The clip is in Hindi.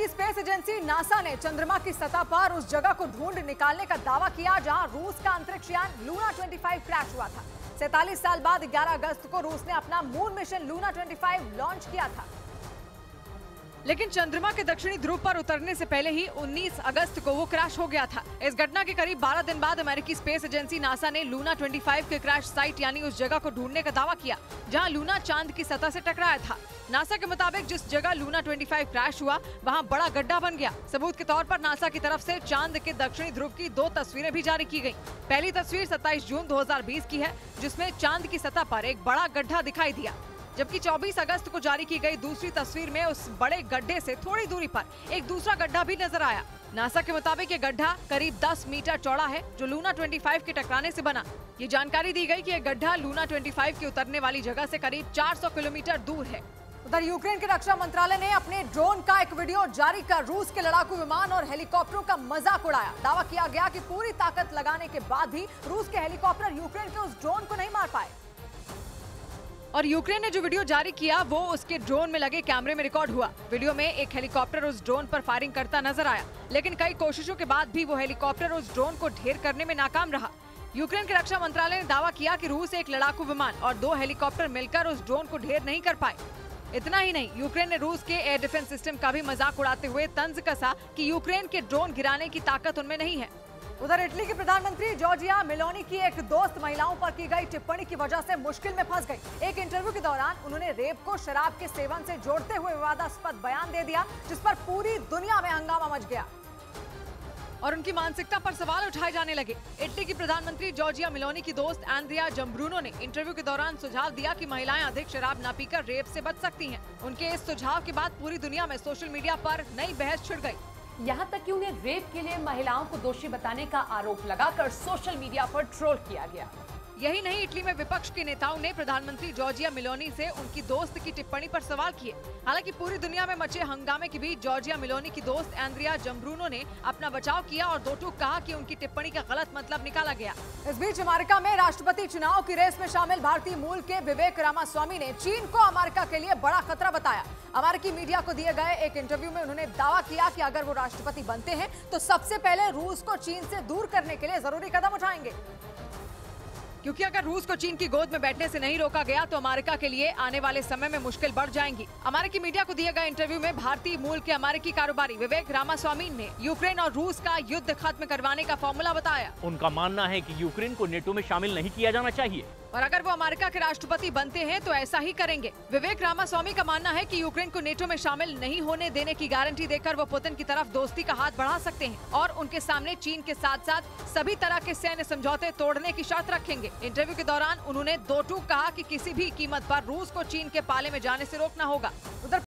अमेरिकी स्पेस एजेंसी नासा ने चंद्रमा की सतह पर उस जगह को ढूंढ निकालने का दावा किया जहां रूस का अंतरिक्ष यान लूना 25 क्रैश हुआ था। 47 साल बाद 11 अगस्त को रूस ने अपना मून मिशन लूना 25 लॉन्च किया था। लेकिन चंद्रमा के दक्षिणी ध्रुव पर उतरने से पहले ही 19 अगस्त को वो क्रैश हो गया था। इस घटना के करीब 12 दिन बाद अमेरिकी स्पेस एजेंसी नासा ने लूना 25 के क्रैश साइट यानी उस जगह को ढूंढने का दावा किया जहां लूना चांद की सतह से टकराया था। नासा के मुताबिक जिस जगह लूना 25 क्रैश हुआ वहां बड़ा गड्ढा बन गया। सबूत के तौर पर नासा की तरफ से चांद के दक्षिणी ध्रुव की 2 तस्वीरें भी जारी की गयी। पहली तस्वीर 27 जून 2020 की है जिसमें चांद की सतह पर एक बड़ा गड्ढा दिखाई दिया, जबकि 24 अगस्त को जारी की गई दूसरी तस्वीर में उस बड़े गड्ढे से थोड़ी दूरी पर एक दूसरा गड्ढा भी नजर आया। नासा के मुताबिक ये गड्ढा करीब 10 मीटर चौड़ा है जो लूना 25 के टकराने से बना। ये जानकारी दी गई कि यह गड्ढा लूना 25 की उतरने वाली जगह से करीब 400 किलोमीटर दूर है। उधर यूक्रेन के रक्षा मंत्रालय ने अपने ड्रोन का एक वीडियो जारी कर रूस के लड़ाकू विमान और हेलीकॉप्टरों का मजाक उड़ाया। दावा किया गया कि पूरी ताकत लगाने के बाद भी रूस के हेलीकॉप्टर यूक्रेन के उस ड्रोन को नहीं मार पाए। और यूक्रेन ने जो वीडियो जारी किया वो उसके ड्रोन में लगे कैमरे में रिकॉर्ड हुआ। वीडियो में एक हेलीकॉप्टर उस ड्रोन पर फायरिंग करता नजर आया, लेकिन कई कोशिशों के बाद भी वो हेलीकॉप्टर उस ड्रोन को ढेर करने में नाकाम रहा। यूक्रेन के रक्षा मंत्रालय ने दावा किया कि रूस एक लड़ाकू विमान और 2 हेलीकॉप्टर मिलकर उस ड्रोन को ढेर नहीं कर पाए। इतना ही नहीं, यूक्रेन ने रूस के एयर डिफेंस सिस्टम का भी मजाक उड़ाते हुए तंज कसा कि यूक्रेन के ड्रोन गिराने की ताकत उनमें नहीं है। उधर इटली की प्रधानमंत्री जॉर्जिया मेलोनी की एक दोस्त महिलाओं पर की गई टिप्पणी की वजह से मुश्किल में फंस गई। एक इंटरव्यू के दौरान उन्होंने रेप को शराब के सेवन से जोड़ते हुए विवादास्पद बयान दे दिया, जिस पर पूरी दुनिया में हंगामा मच गया और उनकी मानसिकता पर सवाल उठाए जाने लगे। इटली की प्रधानमंत्री जॉर्जिया मेलोनी की दोस्त एंड्रिया जम्ब्रूनो ने इंटरव्यू के दौरान सुझाव दिया कि महिलाएं अधिक शराब न पीकर रेप से बच सकती हैं। उनके इस सुझाव के बाद पूरी दुनिया में सोशल मीडिया पर नई बहस छिड़ गई। यहाँ तक कि उन्हें रेप के लिए महिलाओं को दोषी बताने का आरोप लगाकर सोशल मीडिया पर ट्रोल किया गया। यही नहीं, इटली में विपक्ष के नेताओं ने प्रधानमंत्री जॉर्जिया मेलोनी से उनकी दोस्त की टिप्पणी पर सवाल किए। हालांकि पूरी दुनिया में मचे हंगामे के बीच जॉर्जिया मेलोनी की दोस्त एंड्रिया जम्ब्रूनो ने अपना बचाव किया और दो टूक कहा कि उनकी टिप्पणी का गलत मतलब निकाला गया। इस बीच अमेरिका में राष्ट्रपति चुनाव की रेस में शामिल भारतीय मूल के विवेक रामास्वामी ने चीन को अमेरिका के लिए बड़ा खतरा बताया। अमेरिकी मीडिया को दिए गए एक इंटरव्यू में उन्होंने दावा किया कि अगर वो राष्ट्रपति बनते हैं तो सबसे पहले रूस को चीन से दूर करने के लिए जरूरी कदम उठाएंगे, क्योंकि अगर रूस को चीन की गोद में बैठने से नहीं रोका गया तो अमेरिका के लिए आने वाले समय में मुश्किल बढ़ जाएंगी। अमेरिकी मीडिया को दिए गए इंटरव्यू में भारतीय मूल के अमेरिकी कारोबारी विवेक रामास्वामी ने यूक्रेन और रूस का युद्ध खत्म करवाने का फॉर्मूला बताया। उनका मानना है कि यूक्रेन को नेटो में शामिल नहीं किया जाना चाहिए और अगर वो अमेरिका के राष्ट्रपति बनते हैं तो ऐसा ही करेंगे। विवेक रामास्वामी का मानना है कि यूक्रेन को नेटो में शामिल नहीं होने देने की गारंटी देकर वो पुतिन की तरफ दोस्ती का हाथ बढ़ा सकते हैं और उनके सामने चीन के साथ साथ सभी तरह के सैन्य समझौते तोड़ने की शर्त रखेंगे। इंटरव्यू के दौरान उन्होंने दो टूक कहा कि किसी भी कीमत पर रूस को चीन के पाले में जाने से रोकना होगा। उधर